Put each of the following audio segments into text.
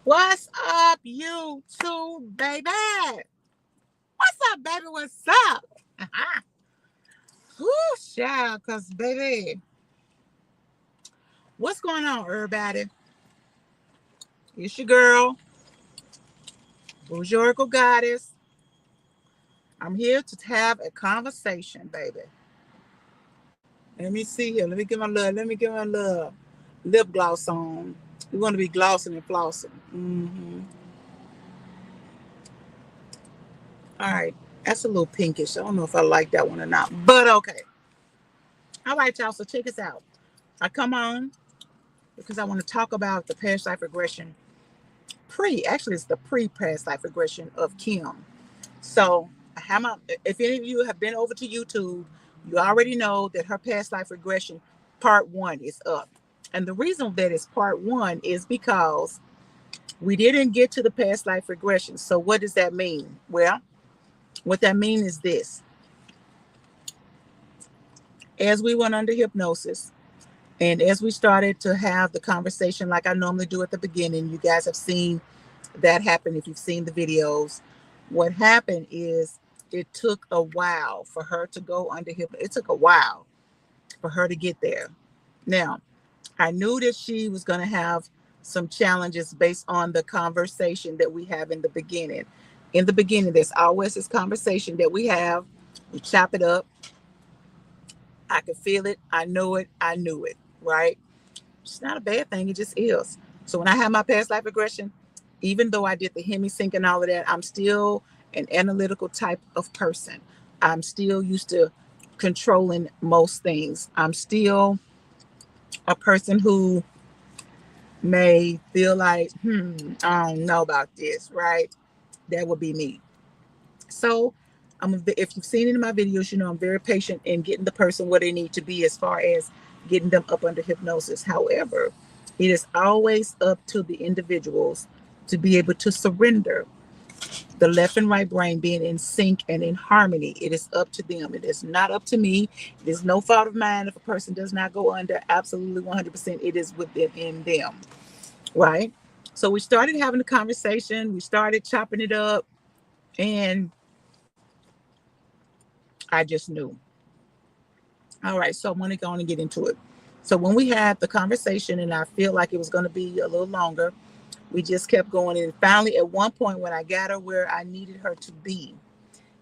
What's up, YouTube, baby? What's up, baby? What's up? Whoo, child, because, baby, what's going on, everybody? It's your girl, Oracle Goddess. I'm here to have a conversation, baby. Let me see here. Let me get my lip gloss on. We want to be glossing and flossing. All right. That's a little pinkish. I don't know if I like that one or not, but okay. All right, y'all. So check us out. I come on because I want to talk about the past life regression. Actually, it's the pre-past life regression of Kim. So, if any of you have been over to YouTube, you already know that her past life regression part one is up. And the reason that it's part one is because we didn't get to the past life regression. So, what does that mean? Well, what that means is this: as we went under hypnosis, and as we started to have the conversation like I normally do at the beginning, you guys have seen that happen if you've seen the videos. What happened is it took a while for her to go under hypnosis. It took a while for her to get there. Now, I knew that she was going to have some challenges based on the conversation that we have in the beginning. In the beginning, there's always this conversation that we have. We chop it up. I could feel it. I know it. I knew it. Right? It's not a bad thing. It just is. So when I have my past life regression, even though I did the Hemi sync and all of that, I'm still an analytical type of person. I'm still used to controlling most things. I'm still a person who may feel like, I don't know about this, right? That would be me. So if you've seen it in my videos, you know I'm very patient in getting the person where they need to be as far as getting them up under hypnosis. However, it is always up to the individuals to be able to surrender the left and right brain being in sync and in harmony. It is up to them. It is not up to me. It is no fault of mine if a person does not go under. Absolutely 100%. It is within them. Right? So we started having a conversation. We started chopping it up. And I just knew. All right. So I want to go on and get into it. So when we had the conversation and I feel like it was going to be a little longer, we just kept going. And finally, at one point, when I got her where I needed her to be,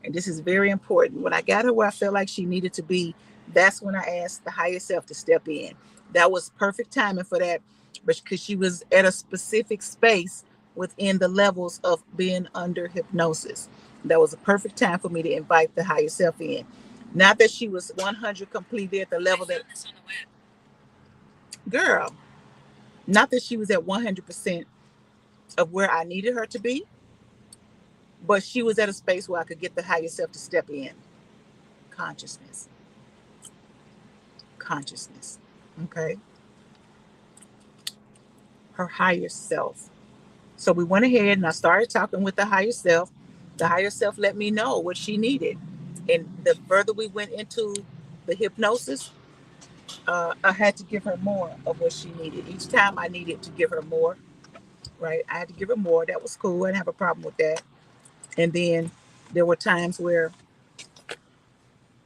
and this is very important, when I got her where I felt like she needed to be, that's when I asked the higher self to step in. That was perfect timing for that, because she was at a specific space within the levels of being under hypnosis. That was a perfect time for me to invite the higher self in. Not that she was 100 completely at the level that, girl, not that she was at 100% of where I needed her to be, but she was at a space where I could get the higher self to step in. Consciousness. Consciousness. Okay. Her higher self. So we went ahead and I started talking with the higher self. The higher self let me know what she needed. And the further we went into the hypnosis, I had to give her more of what she needed. Each time I needed to give her more, right? I had to give her more. That was cool. I didn't have a problem with that. And then there were times where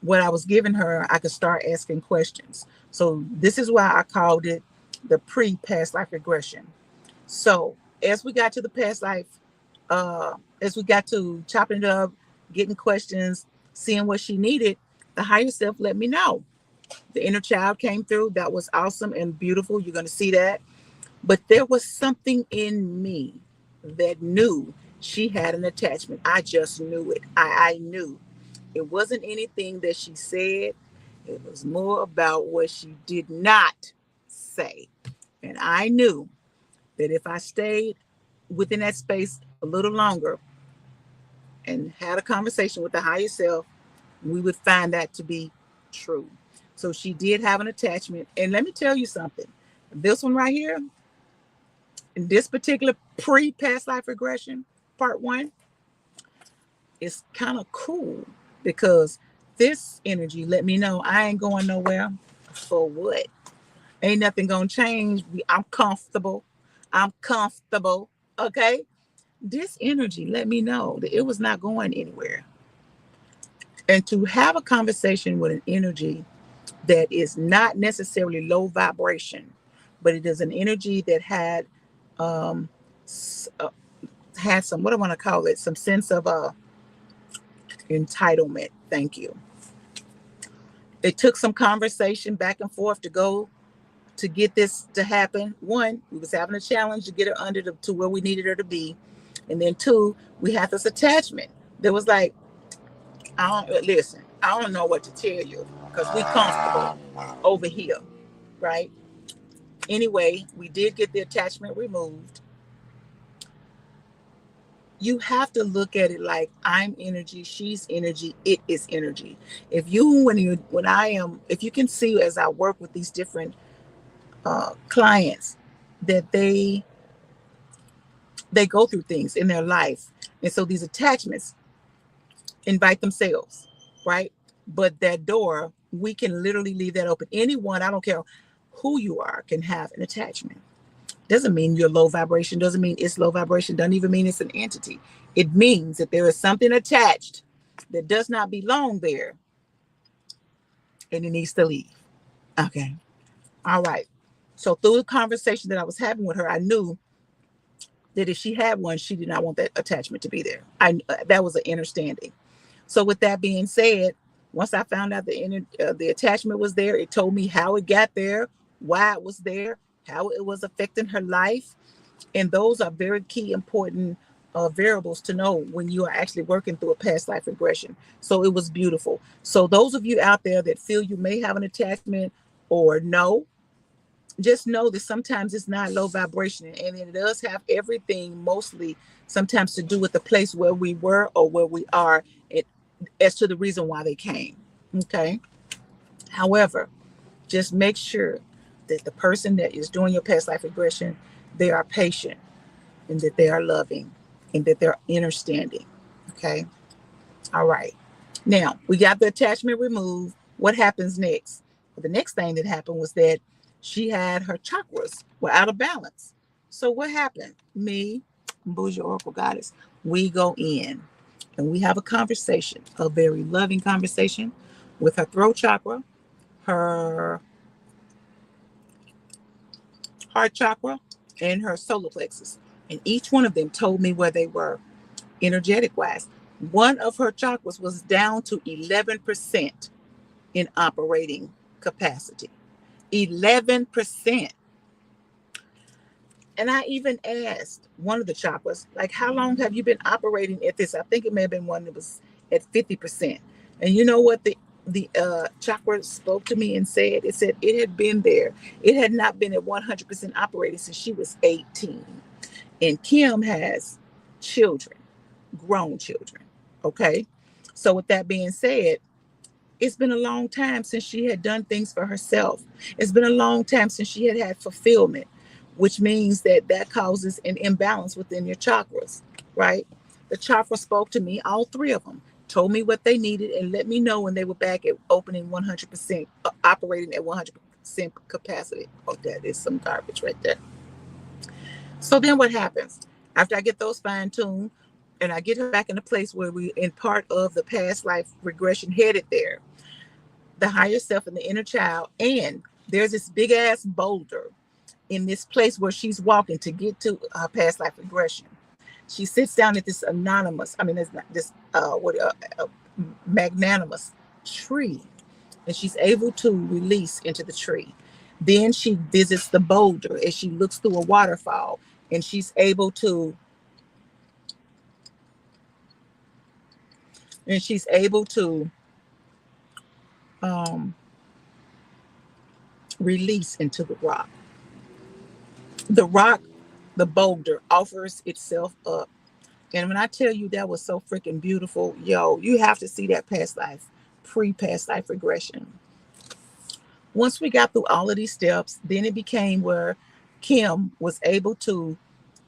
what I was giving her, I could start asking questions. So this is why I called it the pre-past life regression. So as we got to the past life, as we got to chopping it up, getting questions, seeing what she needed, the higher self let me know. The inner child came through. That was awesome and beautiful. You're going to see that. But there was something in me that knew she had an attachment. I just knew it. I knew. It wasn't anything that she said. It was more about what she did not say. And I knew that if I stayed within that space a little longer and had a conversation with the higher self, we would find that to be true. So she did have an attachment. And let me tell you something. This one right here, in this particular pre-past life regression, part one, is kind of cool because this energy let me know I ain't going nowhere. For what? Ain't nothing gonna change. I'm comfortable. I'm comfortable. Okay. This energy let me know that it was not going anywhere. And to have a conversation with an energy that is not necessarily low vibration, but it is an energy that um, had some, what I want to call it, some sense of entitlement. Thank you. It took some conversation back and forth to go to get this to happen. One, we was having a challenge to get her under to where we needed her to be, and then two, we had this attachment that was like, I don't listen. I don't know what to tell you because we comfortable over here, right? Anyway, we did get the attachment removed. You have to look at it like I'm energy, she's energy, it is energy. If you can see as I work with these different clients that they go through things in their life, and so these attachments invite themselves, right? But that door, we can literally leave that open. Anyone, I don't care who you are, can have an attachment. Doesn't mean you're low vibration, doesn't mean it's low vibration, doesn't even mean it's an entity. It means that there is something attached that does not belong there and it needs to leave. Okay. All right. So through the conversation that I was having with her, I knew that if she had one, she did not want that attachment to be there. That was an understanding. So with that being said, once I found out the attachment was there, it told me how it got there, why it was there, how it was affecting her life. And those are very key, important variables to know when you are actually working through a past life regression. So it was beautiful. So those of you out there that feel you may have an attachment or no, just know that sometimes it's not low vibration, and it does have everything mostly sometimes to do with the place where we were or where we are, it, as to the reason why they came. Okay. However, just make sure that the person that is doing your past life regression, they are patient and that they are loving and that they're understanding. Okay. All right. Now we got the attachment removed. What happens next? Well, the next thing that happened was that she had her chakras were out of balance. So what happened? Me, Bougie Oracle Goddess, we go in and we have a conversation, a very loving conversation with her throat chakra, her heart chakra, and her solar plexus. And each one of them told me where they were energetic wise. One of her chakras was down to 11% in operating capacity. 11%. And I even asked one of the chakras, like, how long have you been operating at this? I think it may have been one that was at 50%. And you know what the chakra spoke to me and said? It said it had been there. It had not been at 100% operating since she was 18. And Kim has children, grown children. Okay. So with that being said, it's been a long time since she had done things for herself. It's been a long time since she had fulfillment, which means that causes an imbalance within your chakras, right? The chakra spoke to me, all three of them, told me what they needed and let me know when they were back at opening 100%, operating at 100% capacity. Oh, that is some garbage right there. So then what happens? After I get those fine tuned and I get her back in a place where we in part of the past life regression headed there, the higher self and the inner child, and there's this big ass boulder in this place where she's walking to get to her past life regression. She sits down at this there's not this magnanimous tree, and she's able to release into the tree. Then she visits the boulder as she looks through a waterfall, and she's able to um, release into the rock. The rock, the boulder offers itself up. And when I tell you that was so freaking beautiful, yo, you have to see that past life, pre-past life regression. Once we got through all of these steps, then it became where Kim was able to,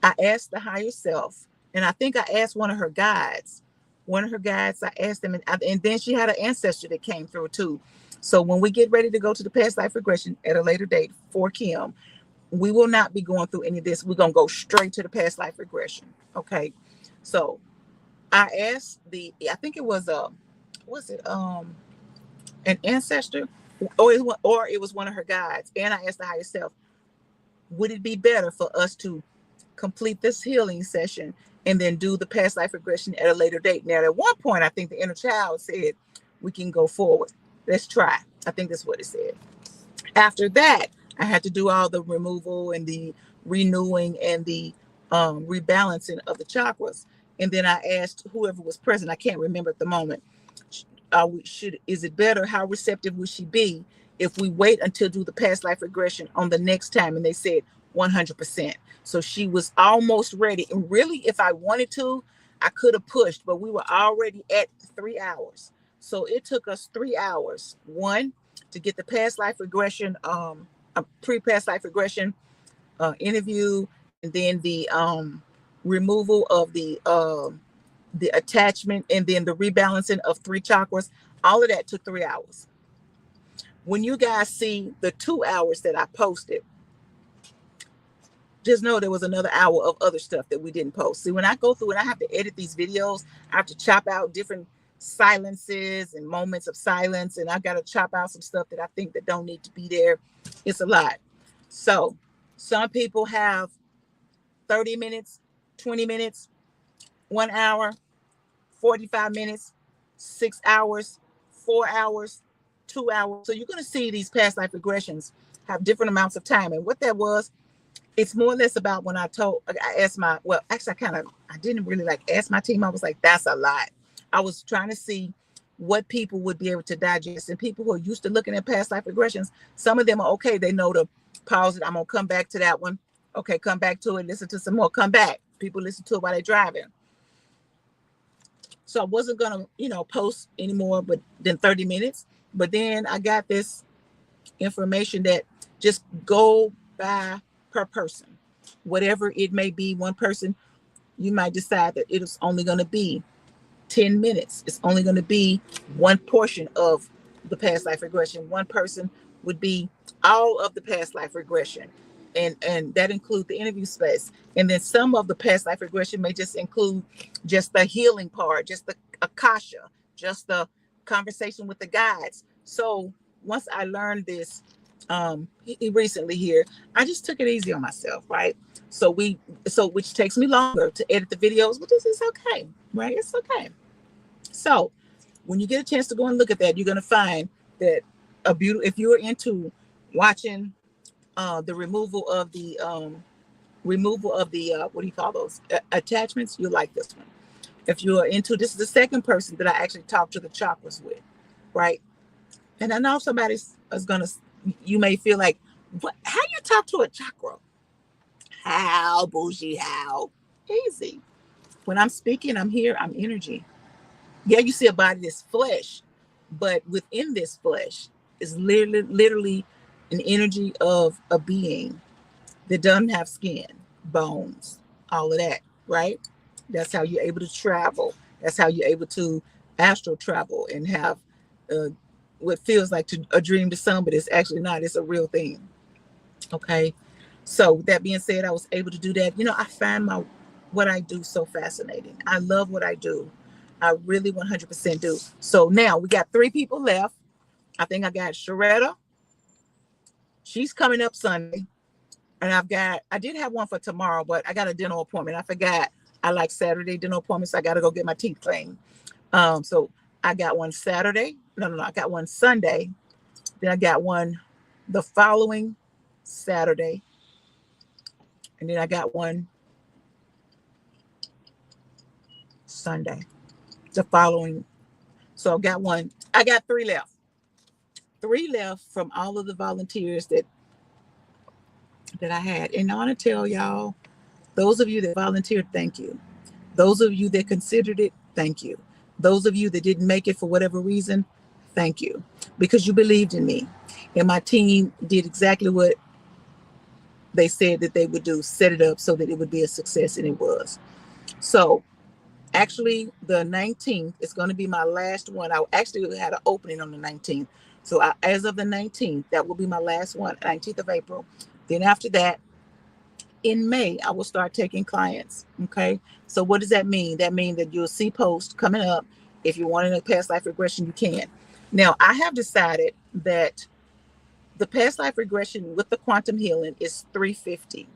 I asked the higher self, and I think I asked one of her guides. I asked them, and then she had an ancestor that came through too. So when we get ready to go to the past life regression at a later date for Kim, we will not be going through any of this. We're going to go straight to the past life regression. Okay. So I asked I think it was was it an ancestor, or it was one of her guides. And I asked the higher self, would it be better for us to complete this healing session and then do the past life regression at a later date? Now, at one point, I think the inner child said, we can go forward. Let's try. I think that's what it said. After that, I had to do all the removal and the renewing and the rebalancing of the chakras. And then I asked whoever was present, I can't remember at the moment, is it better, how receptive would she be if we wait until do the past life regression on the next time? And they said 100%. So she was almost ready. And really, if I wanted to, I could have pushed, but we were already at 3 hours. So it took us 3 hours, one, to get the past life regression, a pre-past life regression interview, and then the removal of the attachment, and then the rebalancing of 3 chakras. All of that took 3 hours. When you guys see the 2 hours that I posted, just know there was another hour of other stuff that we didn't post. See, when I go through and I have to edit these videos, I have to chop out different silences and moments of silence, and I've got to chop out some stuff that I think that don't need to be there. It's a lot. So some people have 30 minutes, 20 minutes, 1 hour, 45 minutes, 6 hours, 4 hours, 2 hours. So you're going to see these past life regressions have different amounts of time. And what that was, it's more or less about when I asked I didn't really ask my team. I was like, that's a lot. I was trying to see what people would be able to digest, and people who are used to looking at past life regressions, some of them are okay. They know to pause it. I'm going to come back to that one. Okay, come back to it. Listen to some more. Come back. People listen to it while they're driving. So I wasn't going to, post anymore but than 30 minutes. But then I got this information that just go by per person, whatever it may be. One person, you might decide that it is only going to be 10 minutes. It's only going to be one portion of the past life regression. One person would be all of the past life regression. And that includes the interview space. And then some of the past life regression may just include just the healing part, just the akasha, just the conversation with the guides. So once I learned this recently here, I just took it easy on myself, right? So which takes me longer to edit the videos, but this is okay, right? It's okay. So when you get a chance to go and look at that, you're going to find that if you're into watching the removal of the what do you call those attachments, you like this one. If you're into, this is the second person that I actually talked to the chakras with, right? And I know somebody is gonna, you may feel like, what? How you talk to a chakra? How, bougie? How? Easy. When I'm speaking, I'm here. I'm energy. Yeah, you see a body that's flesh, but within this flesh is literally an energy of a being that doesn't have skin, bones, all of that, right? That's how you're able to travel. That's how you're able to astral travel and have what feels like a dream to some, but it's actually not. It's a real thing. Okay. So with that being said, I was able to do that. I find what I do so fascinating. I love what I do. I really 100% do. So now we got 3 people left. I think I got Sharetta. She's coming up Sunday. And I did have one for tomorrow, but I got a dental appointment. I forgot. I like Saturday dental appointments. So I got to go get my teeth cleaned. So I got one Saturday. No, I got one Sunday. Then I got one the following Saturday. And then I got one Sunday. The following. So I got 3 left. 3 left from all of the volunteers that I had. And I want to tell y'all, those of you that volunteered, thank you. Those of you that considered it, thank you. Those of you that didn't make it for whatever reason, thank you. Because you believed in me. And my team did exactly what they said that they would do, set it up so that it would be a success, and it was. So actually, the 19th is going to be my last one. I actually had an opening on the 19th. So as of the 19th, that will be my last one, 19th of April. Then after that, in May, I will start taking clients. Okay. So what does that mean? That means that you'll see posts coming up. If you want a past life regression, you can. Now, I have decided that the past life regression with the quantum healing is $350.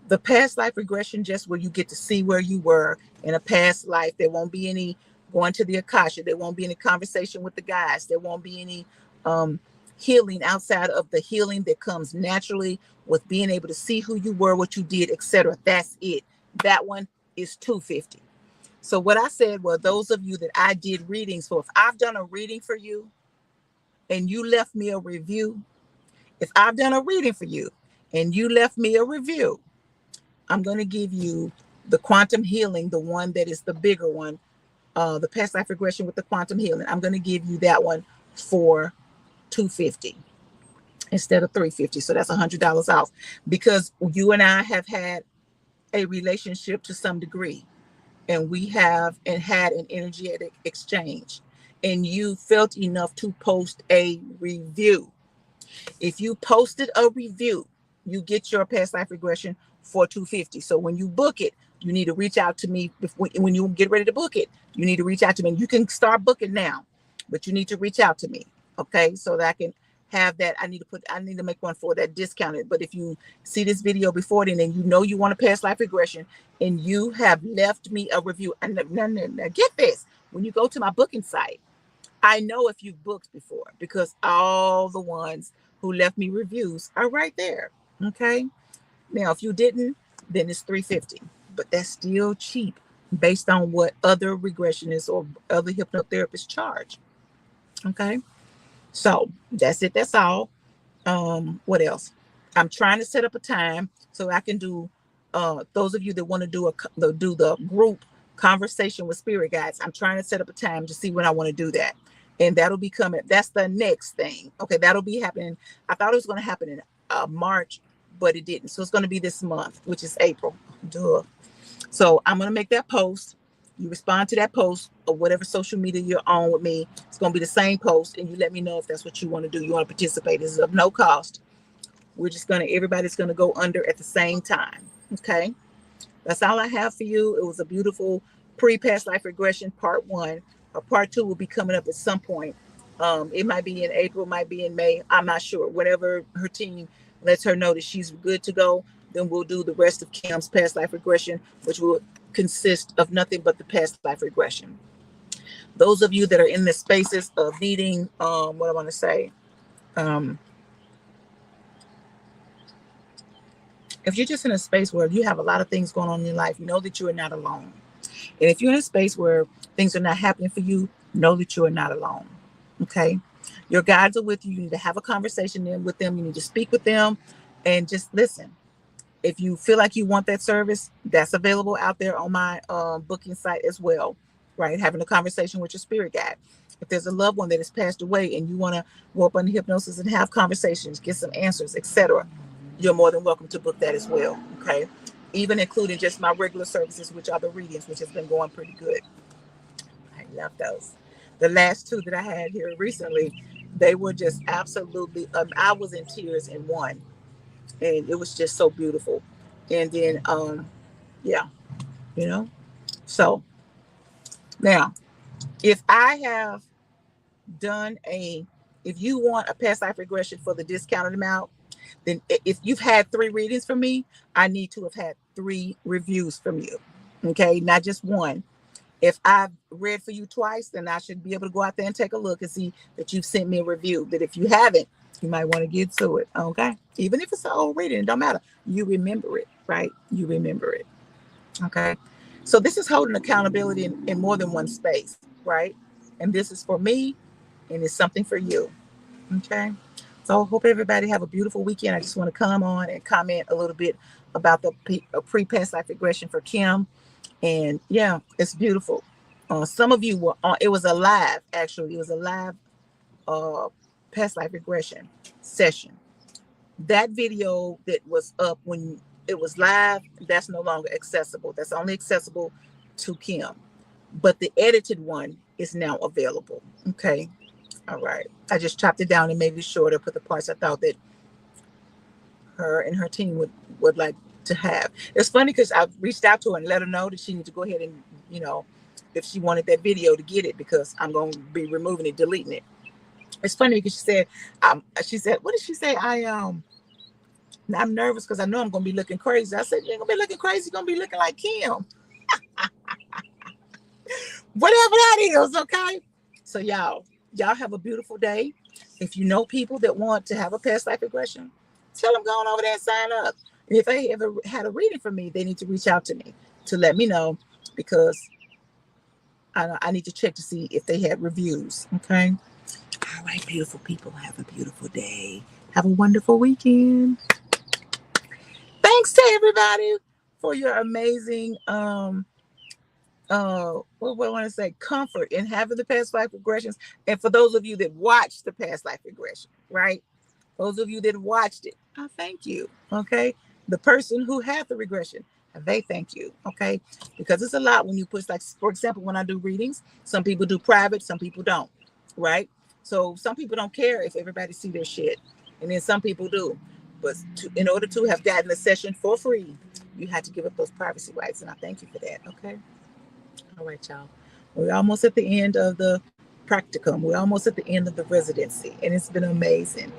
The past life regression, just where you get to see where you were in a past life. There won't be any going to the Akasha. There won't be any conversation with the guys. There won't be any healing outside of the healing that comes naturally with being able to see who you were, what you did, etc. That's it. That one is $250. So what I said, well, those of you that I did readings for, if I've done a reading for you and you left me a review, if I've done a reading for you and you left me a review, I'm going to give you the quantum healing, the one that is the bigger one, the past life regression with the quantum healing. I'm going to give you that one for $250 instead of $350. So that's $100 off, because you and I have had a relationship to some degree, and we have and had an energetic exchange, and you felt enough to post a review. If you posted a review, you get your past life regression for $250. So when you book it, you need to reach out to me. When you get ready to book it, you need to reach out to me. You can start booking now, but you need to reach out to me, okay? So that I can have that. I need to make one for that discounted. But if you see this video before then, and you know you want a past life regression, and you have left me a review, and now get this: when you go to my booking site, I know if you've booked before, because all the ones who left me reviews are right there. Okay. Now, if you didn't, then it's $350, but that's still cheap based on what other regressionists or other hypnotherapists charge. Okay. So that's it. That's all. What else? I'm trying to set up a time so I can do, those of you that want to do the group conversation with spirit guides. I'm trying to set up a time to see when I want to do that. And that'll be coming. That's the next thing. Okay. That'll be happening. I thought it was going to happen in March, but it didn't. So it's going to be this month, which is April. Duh. So I'm going to make that post. You respond to that post or whatever social media you're on with me. It's going to be the same post, and you let me know if that's what you want to do. You want to participate. This is of no cost. We're just going to, everybody's going to go under at the same time. Okay. That's all I have for you. It was a beautiful pre-past life regression part 1. Part 2 will be coming up at some point. It might be in April, might be in May. I'm not sure. Whenever her team lets her know that she's good to go, then we'll do the rest of Kim's past life regression, which will consist of nothing but the past life regression. Those of you that are in the spaces of needing, what I want to say, if you're just in a space where you have a lot of things going on in your life, you know that you are not alone. And if you're in a space where things are not happening for you, know that you are not alone. Okay. Your guides are with you. You need to have a conversation with them. You need to speak with them and just listen. If you feel like you want that service, that's available out there on my booking site as well, right? Having a conversation with your spirit guide. If there's a loved one that has passed away and you want to go up under hypnosis and have conversations, get some answers, etc., you're more than welcome to book that as well, okay? Even including just my regular services, which are the readings, which has been going pretty good. I love those. The last 2 that I had here recently, they were just absolutely, I was in tears in one. And it was just so beautiful. And then yeah, you know. So now, if I have done if you want a past life regression for the discounted amount, then if you've had 3 readings from me, I need to have had 3 reviews from you. Okay, not just one. If I've read for you twice, then I should be able to go out there and take a look and see that you've sent me a review. That if you haven't, you might want to get to it. Okay. Even if it's an old reading, it don't matter. You remember it, right? You remember it. Okay. So this is holding accountability in more than one space, right? And this is for me, and it's something for you. Okay. So I hope everybody have a beautiful weekend. I just want to come on and comment a little bit about the pre-past life regression for Kim. And yeah, it's beautiful. Some of you were on, it was a live, actually. It was a live past life regression session. That video that was up when it was live, that's no longer accessible. That's only accessible to Kim. But the edited one is now available. Okay. All right. I just chopped it down and made it shorter, put the parts I thought that her and her team would like to have. It's funny because I've reached out to her and let her know that she needs to go ahead and, you know, if she wanted that video to get it, because I'm going to be removing it, deleting it. It's funny because she said, what did she say? I'm nervous because I know I'm going to be looking crazy. I said, you ain't going to be looking crazy. You're going to be looking like Kim. Whatever that is, okay? So y'all have a beautiful day. If you know people that want to have a past life regression, tell them go on over there and sign up. And if they ever had a reading from me, they need to reach out to me to let me know, because I need to check to see if they had reviews. Okay. All right, beautiful people. Have a beautiful day. Have a wonderful weekend. Thanks to everybody for your amazing what do I want to say, comfort in having the past life regressions. And for those of you that watched the past life regression, right? Those of you that watched it, I thank you. Okay. The person who had the regression, they thank you. Okay. Because it's a lot when you push, like, for example, when I do readings, some people do private, some people don't. Right. So some people don't care if everybody see their shit. And then some people do. But in order to have gotten a session for free, you had to give up those privacy rights. And I thank you for that. Okay. All right, y'all. We're almost at the end of the practicum. We're almost at the end of the residency. And it's been amazing.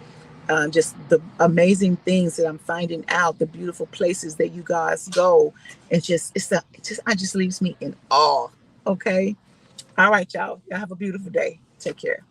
Just the amazing things that I'm finding out, the beautiful places that you guys go. It just leaves me in awe. Okay. All right, y'all. Y'all have a beautiful day. Take care.